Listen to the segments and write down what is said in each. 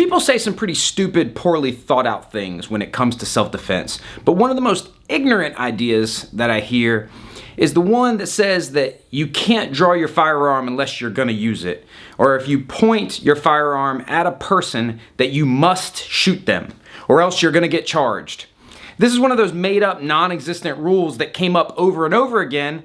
People say some pretty stupid, poorly thought out things when it comes to self-defense, but one of the most ignorant ideas that I hear is the one that says that you can't draw your firearm unless you're gonna use it, or if you point your firearm at a person that you must shoot them, or else you're gonna get charged. This is one of those made up, non-existent rules that came up over and over again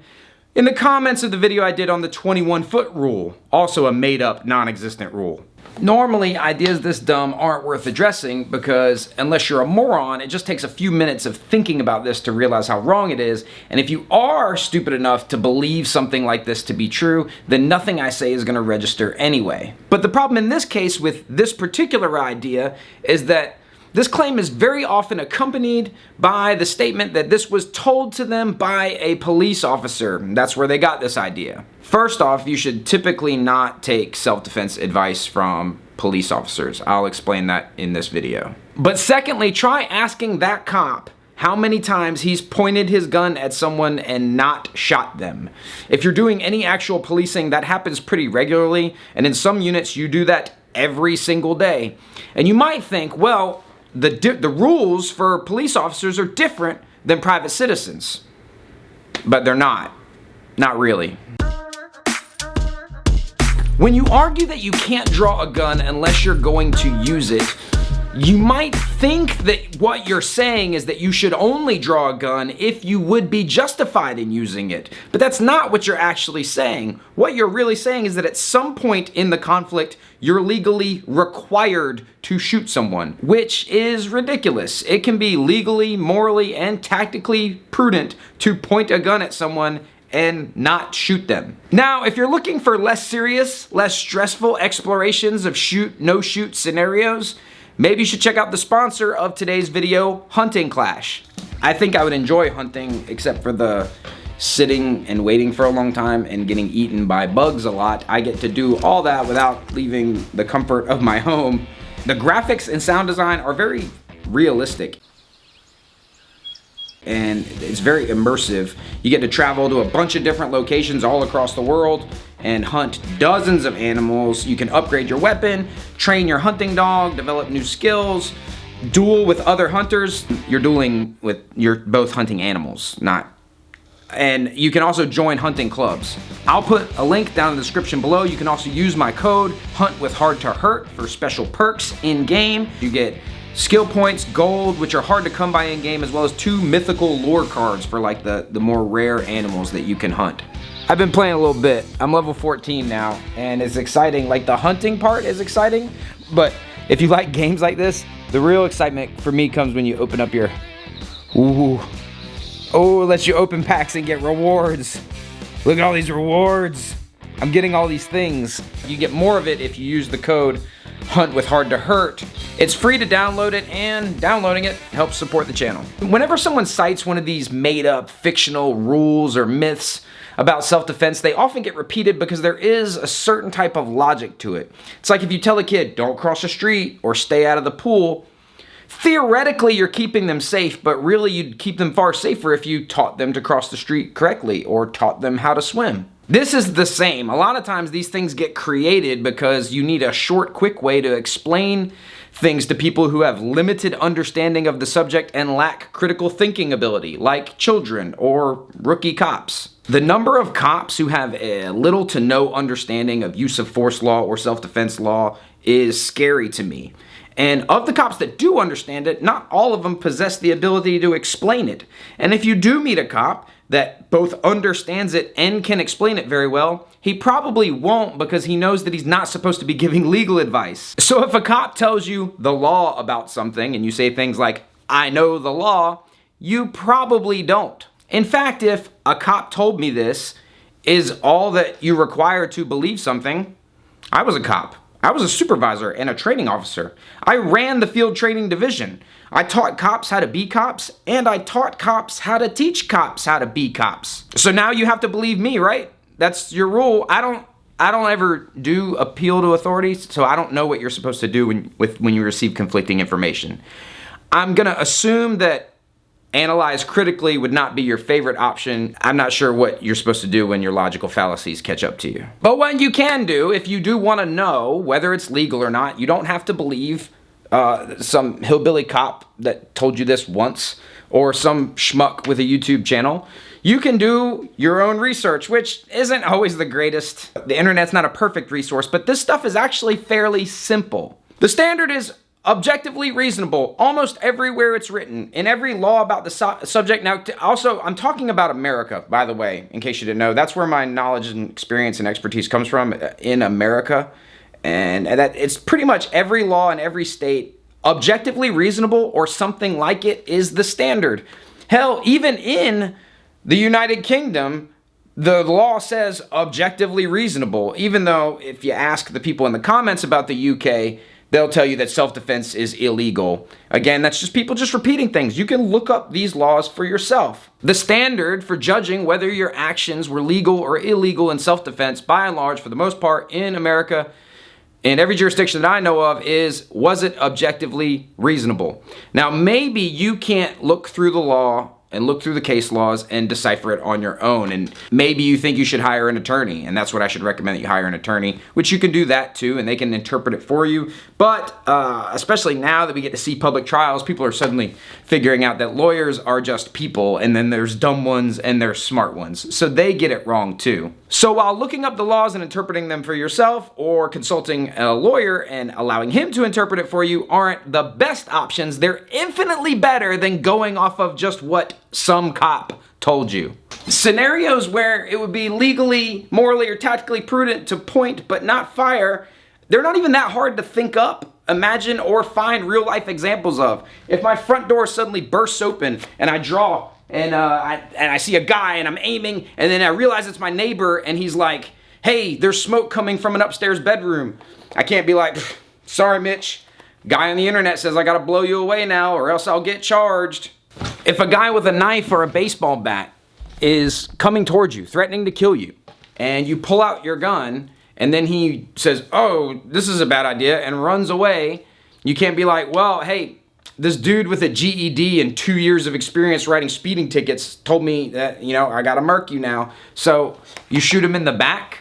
in the comments of the video I did on the 21-foot rule, also a made up, non-existent rule. Normally, ideas this dumb aren't worth addressing because unless you're a moron, it just takes a few minutes of thinking about this to realize how wrong it is. And if you are stupid enough to believe something like this to be true, then nothing I say is going to register anyway. But the problem in this case with this particular idea is that this claim is very often accompanied by the statement that this was told to them by a police officer. That's where they got this idea. First off, you should typically not take self-defense advice from police officers. I'll explain that in this video. But secondly, try asking that cop how many times he's pointed his gun at someone and not shot them. If you're doing any actual policing, that happens pretty regularly, and in some units you do that every single day. And you might think, well, the rules for police officers are different than private citizens. But they're not. Not really. When you argue that you can't draw a gun unless you're going to use it, you might think that what you're saying is that you should only draw a gun if you would be justified in using it. But that's not what you're actually saying. What you're really saying is that at some point in the conflict, you're legally required to shoot someone, which is ridiculous. It can be legally, morally, and tactically prudent to point a gun at someone and not shoot them. Now, if you're looking for less serious, less stressful explorations of shoot, no shoot scenarios, maybe you should check out the sponsor of today's video, Hunting Clash. I think I would enjoy hunting except for the sitting and waiting for a long time and getting eaten by bugs a lot. I get to do all that without leaving the comfort of my home. The graphics and sound design are very realistic and it's very immersive. You get to travel to a bunch of different locations all across the world and hunt dozens of animals. You can upgrade your weapon, train your hunting dog, develop new skills, duel with other hunters. You're both hunting animals, and you can also join hunting clubs. I'll put a link down in the description below. You can also use my code HUNTWithHardToHurt for special perks in game. You get skill points, gold, which are hard to come by in game, as well as 2 mythical lore cards for like the more rare animals that you can hunt. I've been playing a little bit. I'm level 14 now, and it's exciting. Like the hunting part is exciting, but if you like games like this, the real excitement for me comes when you open up your, it lets you open packs and get rewards. Look at all these rewards. I'm getting all these things. You get more of it if you use the code HUNTWithHardToHurt. It's free to download it, and downloading it helps support the channel. Whenever someone cites one of these made up fictional rules or myths about self-defense, they often get repeated because there is a certain type of logic to it. It's like if you tell a kid, don't cross the street or stay out of the pool, theoretically you're keeping them safe, but really you'd keep them far safer if you taught them to cross the street correctly or taught them how to swim. This is the same. A lot of times these things get created because you need a short, quick way to explain things to people who have limited understanding of the subject and lack critical thinking ability, like children or rookie cops. The number of cops who have a little to no understanding of use of force law or self-defense law is scary to me. And of the cops that do understand it, not all of them possess the ability to explain it. And if you do meet a cop that both understands it and can explain it very well, he probably won't because he knows that he's not supposed to be giving legal advice. So if a cop tells you the law about something and you say things like, I know the law, you probably don't. In fact, if a cop told me this is all that you require to believe something, I was a cop. I was a supervisor and a training officer. I ran the field training division. I taught cops how to be cops, and I taught cops how to teach cops how to be cops. So now you have to believe me, right? That's your rule. I don't ever do appeal to authorities, so I don't know what you're supposed to do when you receive conflicting information. I'm gonna assume that analyze critically would not be your favorite option. I'm not sure what you're supposed to do when your logical fallacies catch up to you. But what you can do, if you do want to know whether it's legal or not, you don't have to believe some hillbilly cop that told you this once, or some schmuck with a YouTube channel. You can do your own research, which isn't always the greatest. The internet's not a perfect resource, but this stuff is actually fairly simple. The standard is objectively reasonable almost everywhere it's written, in every law about the subject. Now, also, I'm talking about America, by the way, in case you didn't know. That's where my knowledge and experience and expertise comes from, in America. And that it's pretty much every law in every state, objectively reasonable or something like it, is the standard. Hell, even in the United Kingdom, the law says objectively reasonable, even though if you ask the people in the comments about the UK, they'll tell you that self-defense is illegal. Again, that's just people just repeating things. You can look up these laws for yourself. The standard for judging whether your actions were legal or illegal in self-defense, by and large, for the most part, in America, in every jurisdiction that I know of, is, was it objectively reasonable? Now, maybe you can't look through the law and look through the case laws and decipher it on your own. And maybe you think you should hire an attorney, and that's what I should recommend, that you hire an attorney, which you can do that too, and they can interpret it for you. But especially now that we get to see public trials, people are suddenly figuring out that lawyers are just people, and then there's dumb ones and there's smart ones. So they get it wrong too. So while looking up the laws and interpreting them for yourself, or consulting a lawyer and allowing him to interpret it for you, aren't the best options, they're infinitely better than going off of just what some cop told you. Scenarios where it would be legally, morally, or tactically prudent to point but not fire, they're not even that hard to think up, imagine, or find real life examples of. If my front door suddenly bursts open and I draw and I see a guy and I'm aiming, and then I realize it's my neighbor and he's like, hey, there's smoke coming from an upstairs bedroom. I can't be like, sorry, Mitch. Guy on the internet says I gotta blow you away now or else I'll get charged. If a guy with a knife or a baseball bat is coming towards you, threatening to kill you, and you pull out your gun, and then he says, oh, this is a bad idea, and runs away, you can't be like, well, hey, this dude with a GED and 2 years of experience writing speeding tickets told me that, I gotta murk you now. So you shoot him in the back?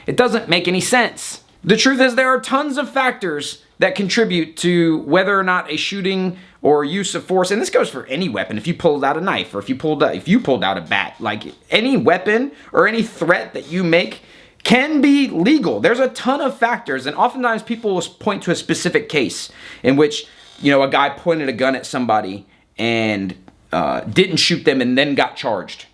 It doesn't make any sense. The truth is, there are tons of factors that contribute to whether or not a shooting or use of force, and this goes for any weapon. If you pulled out a knife, or if you pulled out a bat, like any weapon or any threat that you make can be legal. There's a ton of factors, and oftentimes people will point to a specific case in which, a guy pointed a gun at somebody and didn't shoot them and then got charged.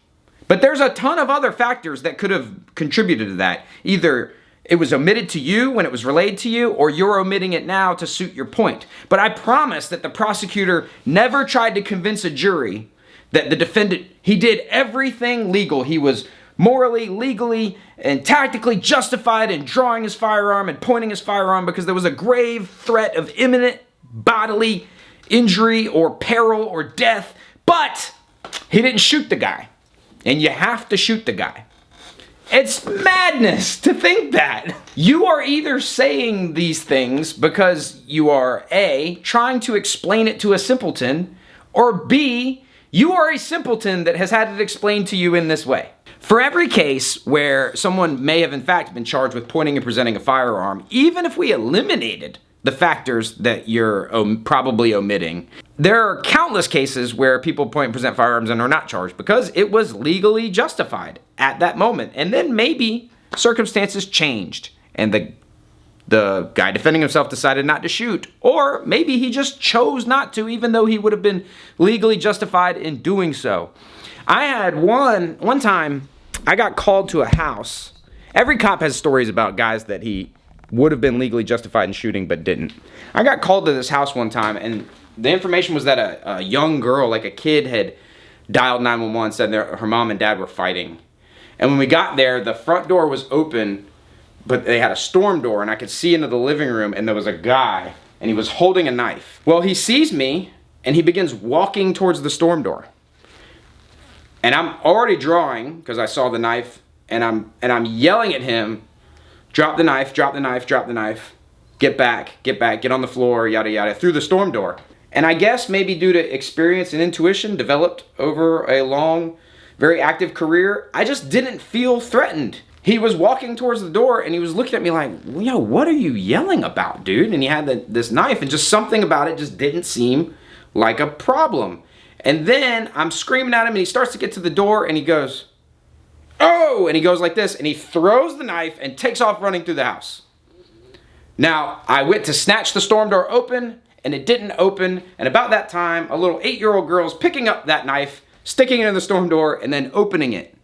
But there's a ton of other factors that could have contributed to that. Either it was omitted to you when it was relayed to you, or you're omitting it now to suit your point. But I promise that the prosecutor never tried to convince a jury that the defendant, he did everything legal. He was morally, legally, and tactically justified in drawing his firearm and pointing his firearm because there was a grave threat of imminent bodily injury or peril or death, but he didn't shoot the guy. And you have to shoot the guy. It's madness to think that. You are either saying these things because you are A, trying to explain it to a simpleton, or B, you are a simpleton that has had it explained to you in this way. For every case where someone may have in fact been charged with pointing and presenting a firearm, even if we eliminated the factors that you're probably omitting, there are countless cases where people point and present firearms and are not charged because it was legally justified at that moment. And then maybe circumstances changed and the guy defending himself decided not to shoot, or maybe he just chose not to even though he would have been legally justified in doing so. I had one time I got called to a house. Every cop has stories about guys that he would have been legally justified in shooting but didn't. I got called to this house one time, and the information was that a young girl, like a kid, had dialed 911, said her mom and dad were fighting. And when we got there, the front door was open, but they had a storm door, and I could see into the living room, and there was a guy, and he was holding a knife. Well, he sees me, and he begins walking towards the storm door. And I'm already drawing, because I saw the knife, and I'm yelling at him, drop the knife, drop the knife, drop the knife, get back, get on the floor, yada yada, through the storm door. And I guess maybe due to experience and intuition developed over a long, very active career, I just didn't feel threatened. He was walking towards the door and he was looking at me like, yo, what are you yelling about, dude? And he had this knife, and just something about it just didn't seem like a problem. And then I'm screaming at him and he starts to get to the door and he goes, oh, and he goes like this and he throws the knife and takes off running through the house. Now, I went to snatch the storm door open and it didn't open. And about that time, a little 8-year-old girl's picking up that knife, sticking it in the storm door, and then opening it.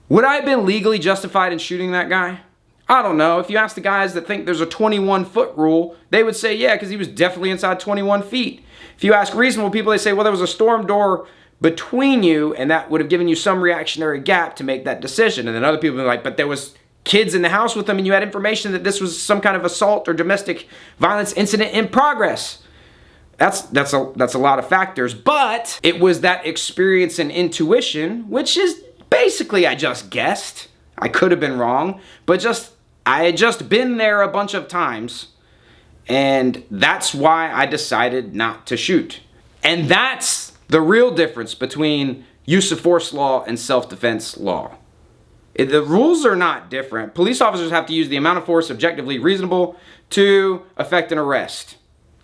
Would I have been legally justified in shooting that guy? I don't know. If you ask the guys that think there's a 21-foot rule, they would say, yeah, because he was definitely inside 21 feet. If you ask reasonable people, they say, well, there was a storm door between you, and that would have given you some reactionary gap to make that decision. And then other people are like, but there was kids in the house with them, and you had information that this was some kind of assault or domestic violence incident in progress. That's a lot of factors, but it was that experience and intuition, which is basically, I just guessed. I could have been wrong, but I had just been there a bunch of times, and that's why I decided not to shoot. And that's the real difference between use of force law and self-defense law. The rules are not different. Police officers have to use the amount of force objectively reasonable to effect an arrest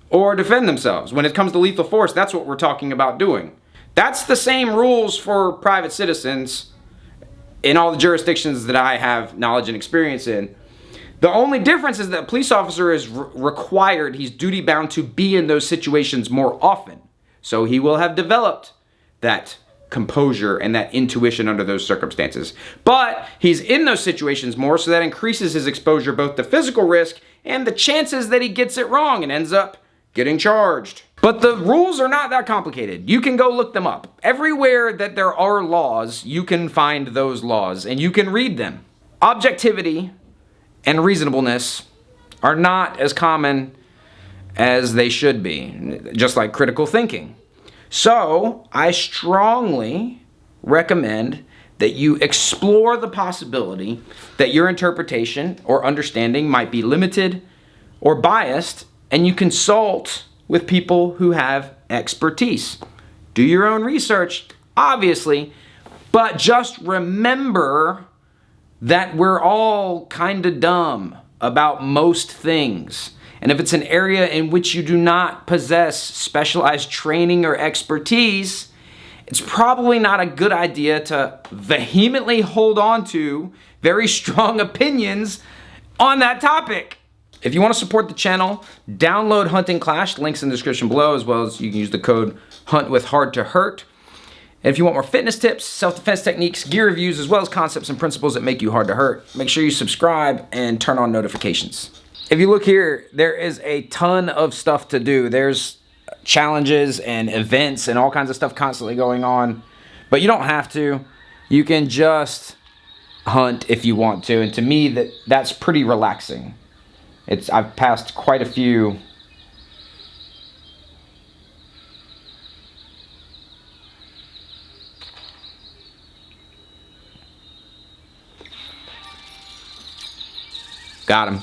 or defend themselves. When it comes to lethal force, that's what we're talking about doing. That's the same rules for private citizens in all the jurisdictions that I have knowledge and experience in. The only difference is that a police officer is required, he's duty bound to be in those situations more often. So he will have developed that composure and that intuition under those circumstances. But he's in those situations more, so that increases his exposure both to physical risk and the chances that he gets it wrong and ends up getting charged. But the rules are not that complicated. You can go look them up. Everywhere that there are laws, you can find those laws and you can read them. Objectivity and reasonableness are not as common as they should be, just like critical thinking. So I strongly recommend that you explore the possibility that your interpretation or understanding might be limited or biased, and you consult with people who have expertise. Do your own research, obviously, but just remember that we're all kind of dumb about most things. And if it's an area in which you do not possess specialized training or expertise, it's probably not a good idea to vehemently hold on to very strong opinions on that topic. If you want to support the channel, download Hunting Clash, links in the description below, as well as you can use the code HUNTWITHHARD2HURT. And if you want more fitness tips, self-defense techniques, gear reviews, as well as concepts and principles that make you hard to hurt, make sure you subscribe and turn on notifications. If you look here, there is a ton of stuff to do. There's challenges and events and all kinds of stuff constantly going on, but you don't have to. You can just hunt if you want to, and to me, that's pretty relaxing. I've passed quite a few got him.